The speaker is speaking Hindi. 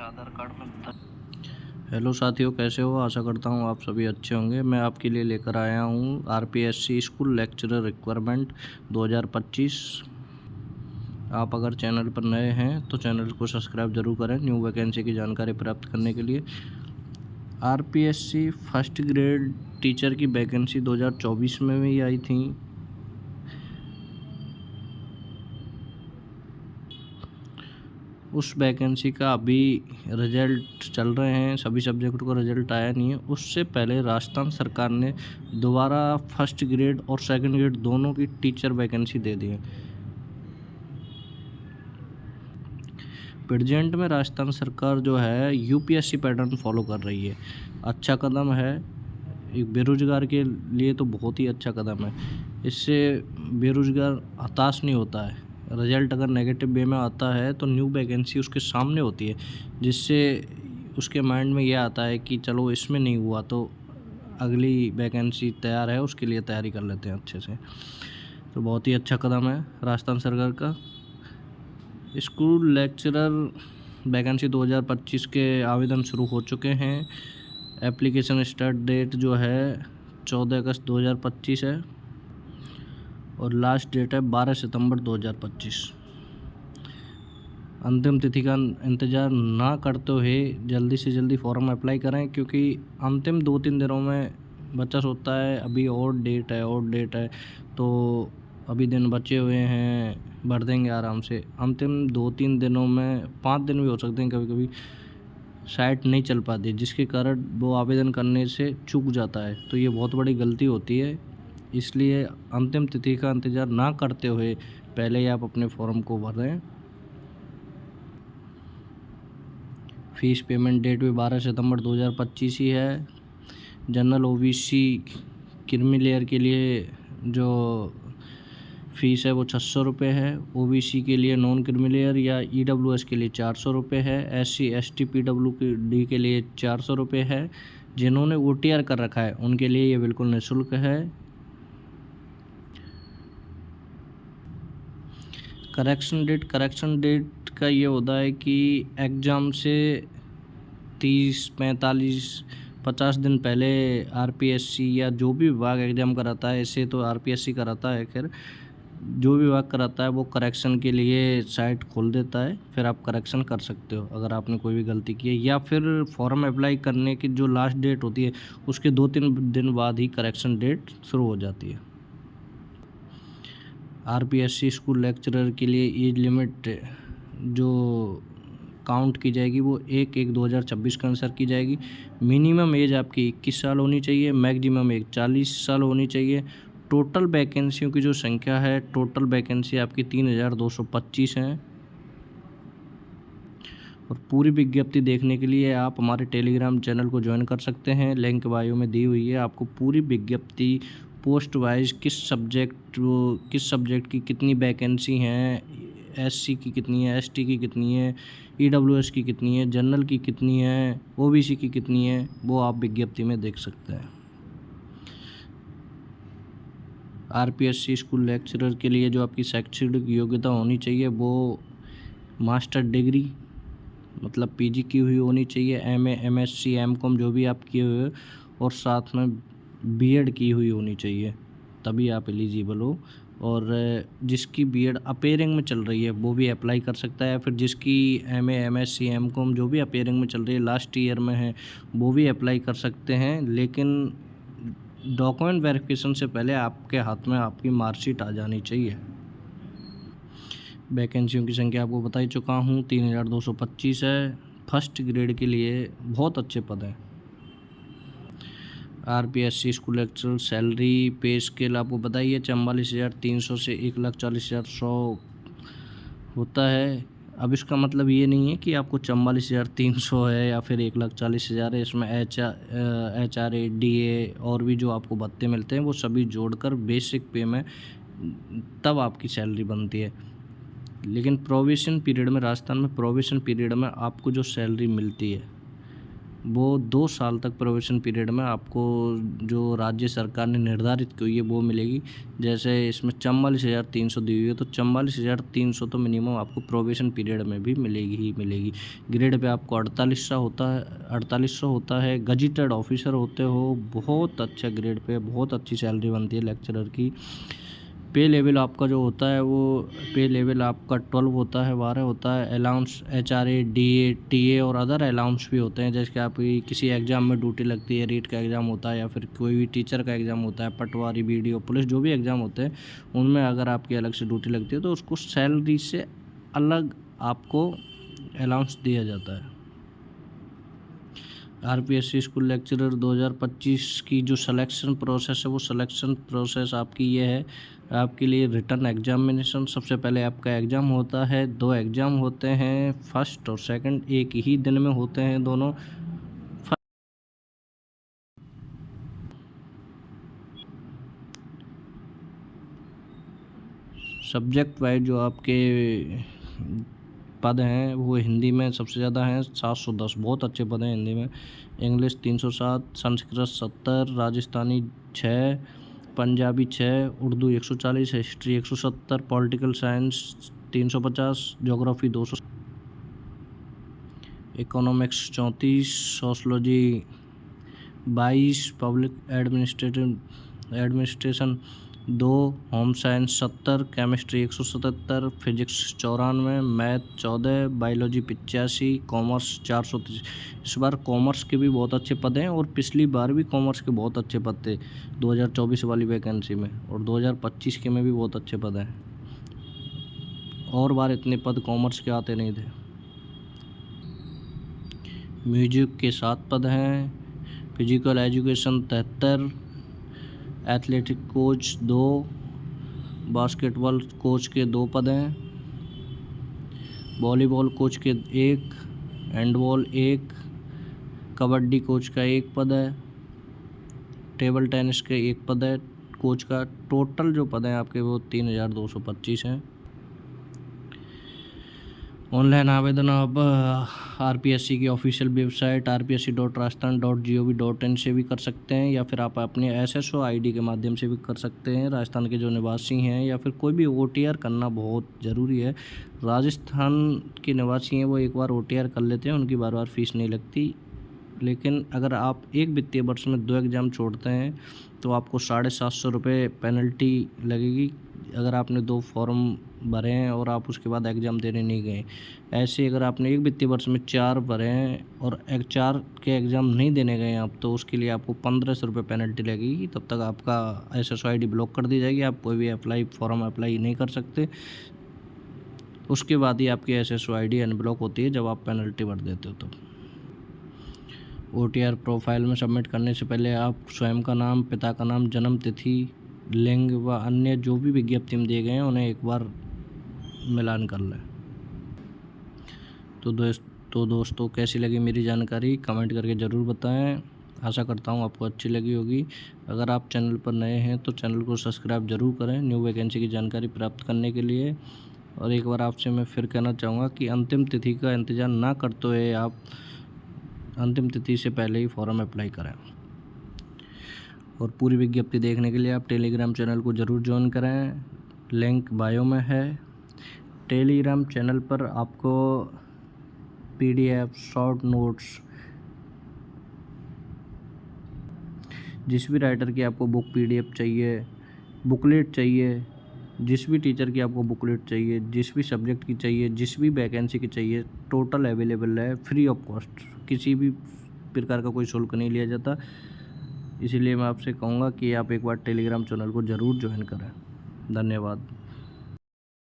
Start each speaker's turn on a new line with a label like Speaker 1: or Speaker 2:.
Speaker 1: आधार कार्ड में हेलो साथियों, कैसे हो? आशा करता हूँ आप सभी अच्छे होंगे। मैं आपके लिए लेकर आया हूँ आरपीएससी स्कूल लेक्चरर रिक्वायरमेंट 2025। आप अगर चैनल पर नए हैं तो चैनल को सब्सक्राइब जरूर करें न्यू वैकेंसी की जानकारी प्राप्त करने के लिए। आरपीएससी फर्स्ट ग्रेड टीचर की वैकेंसी 2024 में भी आई थी। उस वैकेंसी का अभी रिजल्ट चल रहे हैं, सभी सब्जेक्ट का रिजल्ट आया नहीं है। उससे पहले राजस्थान सरकार ने दोबारा फर्स्ट ग्रेड और सेकंड ग्रेड दोनों की टीचर वैकेंसी दे दी है। प्रेजेंट में राजस्थान सरकार जो है यूपीएससी पैटर्न फॉलो कर रही है। अच्छा कदम है, एक बेरोजगार के लिए तो बहुत ही अच्छा कदम है। इससे बेरोजगार हताश नहीं होता है। रिजल्ट अगर नेगेटिव वे में आता है तो न्यू वैकेंसी उसके सामने होती है, जिससे उसके माइंड में यह आता है कि चलो इसमें नहीं हुआ तो अगली वैकेंसी तैयार है, उसके लिए तैयारी कर लेते हैं अच्छे से। तो बहुत ही अच्छा कदम है राजस्थान सरकार का। स्कूल लेक्चरर वैकेंसी 2025 के आवेदन शुरू हो चुके हैं। एप्लीकेशन स्टार्ट डेट जो है 14 अगस्त 2025 है और लास्ट डेट है 12 सितंबर 2025। अंतिम तिथि का इंतज़ार ना करते हुए जल्दी से जल्दी फॉर्म अप्लाई करें, क्योंकि अंतिम 2-3 दिनों में बच्चा सोचता है अभी और डेट है, तो अभी दिन बचे हुए हैं, भर देंगे आराम से। अंतिम 2-3 दिनों में 5 दिन भी हो सकते हैं, कभी कभी साइट नहीं चल पाती, जिसके कारण वो आवेदन करने से चूक जाता है। तो ये बहुत बड़ी गलती होती है। इसलिए अंतिम तिथि का इंतज़ार ना करते हुए पहले ही आप अपने फॉर्म को भर दें। फीस पेमेंट डेट भी 12 सितंबर 2025 ही है। जनरल ओबीसी क्रीमी लेयर के लिए जो फ़ीस है वो 600 रुपये है। ओबीसी के लिए नॉन क्रीमी लेयर या ईडब्ल्यूएस के लिए 400 रुपये है। एससी एसटी पीडब्ल्यूडी के लिए 400 रुपये है। जिन्होंने ओटीआर कर रखा है उनके लिए ये बिल्कुल निःशुल्क है। करेक्शन डेट का ये होता है कि एग्ज़ाम से 30-45-50 दिन पहले आरपीएससी या जो भी विभाग एग्ज़ाम कराता है, ऐसे तो आरपीएससी कराता है, खैर जो भी विभाग कराता है वो करेक्शन के लिए साइट खोल देता है। फिर आप करेक्शन कर सकते हो अगर आपने कोई भी गलती की है, या फिर फॉर्म अप्लाई करने की जो लास्ट डेट होती है उसके 2-3 दिन बाद ही करेक्शन डेट शुरू हो जाती है। आरपीएससी स्कूल लेक्चरर के लिए एज लिमिट जो काउंट की जाएगी वो 1/1/2026 के अनुसार की जाएगी। मिनिमम एज आपकी 21 साल होनी चाहिए, मैक्सिमम एज 40 साल होनी चाहिए। टोटल वैकेंसियों की जो संख्या है, टोटल वैकेंसी आपकी 3225 हैं। और पूरी विज्ञप्ति देखने के लिए आप हमारे टेलीग्राम चैनल को ज्वाइन कर सकते हैं, लिंक बायो में दी हुई है। आपको पूरी विज्ञप्ति पोस्ट वाइज किस सब्जेक्ट की कितनी वैकेंसी हैं, एससी की कितनी है, एसटी की कितनी है, ईडब्ल्यूएस की कितनी है, जनरल की कितनी है, ओबीसी की कितनी है, वो आप विज्ञप्ति में देख सकते हैं। आरपीएससी स्कूल लेक्चरर के लिए जो आपकी शैक्षणिक योग्यता होनी चाहिए वो मास्टर डिग्री मतलब पीजी की हुई होनी चाहिए, एमए एमएससी एमकॉम जो भी आप किए हुए, और साथ में बीएड की हुई होनी चाहिए, तभी आप एलिजिबल हो। और जिसकी बीएड अपेयरिंग में चल रही है वो भी अप्लाई कर सकता है, फिर जिसकी एमए एमएससी एमकॉम जो भी अपेयरिंग में चल रही है, लास्ट ईयर में है, वो भी अप्लाई कर सकते हैं। लेकिन डॉक्यूमेंट वेरिफिकेशन से पहले आपके हाथ में आपकी मार्कशीट आ जानी चाहिए। वैकेंसियों की संख्या आपको बता ही चुका हूँ, 3225 है। फर्स्ट ग्रेड के लिए बहुत अच्छे पद हैं। आरपीएससी स्कूल लेक्चरर सैलरी पे स्केल आपको बताइए 44,300 से 1,40,100 होता है। अब इसका मतलब ये नहीं है कि आपको 44,300 है या फिर 1,40,000 है। इसमें HRA DA और भी जो आपको भत्ते मिलते हैं वो सभी जोड़कर बेसिक पे में तब आपकी सैलरी बनती है। लेकिन प्रोविशन पीरियड में, राजस्थान में प्रोविशन पीरियड में आपको जो सैलरी मिलती है वो 2 साल तक प्रोबेशन पीरियड में आपको जो राज्य सरकार ने निर्धारित की हुई है वो मिलेगी। जैसे इसमें 44,300 दी हुई है, तो 44,300 तो मिनिमम आपको प्रोबेशन पीरियड में भी मिलेगी ही मिलेगी। ग्रेड पे आपको 4800 होता है। गजेटेड ऑफिसर होते हो, बहुत अच्छा ग्रेड पे, बहुत अच्छी सैलरी बनती है लेक्चरर की। पे लेवल आपका जो होता है वो पे लेवल आपका 12 होता है, 12 होता है। अलाउंस HRA, DA, TA और अदर अलाउंस भी होते हैं। जैसे कि आपकी किसी एग्ज़ाम में ड्यूटी लगती है, रीट का एग्ज़ाम होता है या फिर कोई भी टीचर का एग्ज़ाम होता है, पटवारी, BDO, पुलिस, जो भी एग्ज़ाम होते हैं उनमें अगर आपकी अलग से ड्यूटी लगती है तो उसको सैलरी से अलग आपको अलाउंस दिया जाता है। RPSC स्कूल लेक्चरर 2025 की जो सिलेक्शन प्रोसेस है वो सिलेक्शन प्रोसेस आपकी ये है। आपके लिए रिटन एग्जामिनेशन, सबसे पहले आपका एग्ज़ाम होता है। 2 एग्ज़ाम होते हैं, फर्स्ट और सेकंड एक ही दिन में होते हैं दोनों। सब्जेक्ट वाइज जो आपके पद हैं वो हिंदी में सबसे ज़्यादा हैं, 710 बहुत अच्छे पद हैं हिंदी में। English 307, Sanskrit 70, Rajasthani 6, Punjabi 6, Urdu 140, history 170, political science 350, geography 200, economics 34, sociology 22, public administration 2, home science 70, chemistry 177, physics 94, math 14, biology 85, commerce 430। इस बार कॉमर्स के भी बहुत अच्छे पद हैं और पिछली बार भी कॉमर्स के बहुत अच्छे पद थे 2024 वाली वैकेंसी में, और 2025 के में भी बहुत अच्छे पद हैं। और बार इतने पद कॉमर्स के आते नहीं थे। म्यूजिक के 7 पद हैं, physical education 73, athletic coach 2, basketball coach के 2 पद हैं, वॉलीबॉल कोच के 1, हैंडबॉल 1, कबड्डी कोच का 1 पद है, टेबल टेनिस के 1 पद है कोच का। टोटल जो पद हैं आपके वो 3,225 हैं। ऑनलाइन आवेदन आप RPSC की ऑफिशियल वेबसाइट rpsc.rajasthan.gov.in से भी कर सकते हैं, या फिर आप अपने SSO ID के माध्यम से भी कर सकते हैं। राजस्थान के जो निवासी हैं या फिर कोई भी OTR करना बहुत ज़रूरी है। राजस्थान के निवासी हैं वो एक बार OTR कर लेते हैं, उनकी बार बार फीस नहीं लगती। लेकिन अगर आप एक वित्तीय वर्ष में 2 एग्ज़ाम छोड़ते हैं तो आपको 750 रुपये पेनल्टी लगेगी अगर आपने 2 फॉर्म भरे हैं और आप उसके बाद एग्ज़ाम देने नहीं गए। ऐसे अगर आपने एक वित्तीय वर्ष में 4 भरे हैं और 4 के एग्ज़ाम नहीं देने गए आप, तो उसके लिए आपको 1500 रुपये पेनल्टी लगेगी। तब तक आपका SSO ID ब्लॉक कर दी जाएगी, आप कोई भी फॉर्म अप्लाई नहीं कर सकते। उसके बाद ही आपकी SSO ID अनब्लॉक होती है जब आप पेनल्टी भर देते हो। तो OTR प्रोफाइल में सबमिट करने से पहले आप स्वयं का नाम, पिता का नाम, जन्म तिथि, लिंग व अन्य जो भी विज्ञप्ति में दिए गए हैं उन्हें एक बार मिलान कर लें। तो दोस्तों कैसी लगी मेरी जानकारी कमेंट करके ज़रूर बताएं। आशा करता हूं आपको अच्छी लगी होगी। अगर आप चैनल पर नए हैं तो चैनल को सब्सक्राइब ज़रूर करें न्यू वैकेंसी की जानकारी प्राप्त करने के लिए। और एक बार आपसे मैं फिर कहना चाहूँगा कि अंतिम तिथि का इंतज़ार ना करते हुए आप अंतिम तिथि से पहले ही फॉर्म अप्लाई करें। और पूरी विज्ञप्ति देखने के लिए आप टेलीग्राम चैनल को ज़रूर ज्वाइन करें, लिंक बायो में है। टेलीग्राम चैनल पर आपको PDF, शॉर्ट नोट्स, जिस भी राइटर की आपको बुक PDF चाहिए, बुकलेट चाहिए, जिस भी टीचर की आपको बुकलेट चाहिए, जिस भी सब्जेक्ट की चाहिए, जिस भी वैकेंसी की चाहिए, टोटल अवेलेबल है, फ्री ऑफ कॉस्ट। किसी भी प्रकार का कोई शुल्क नहीं लिया जाता। इसीलिए मैं आपसे कहूँगा कि आप एक बार टेलीग्राम चैनल को ज़रूर ज्वाइन करें। धन्यवाद।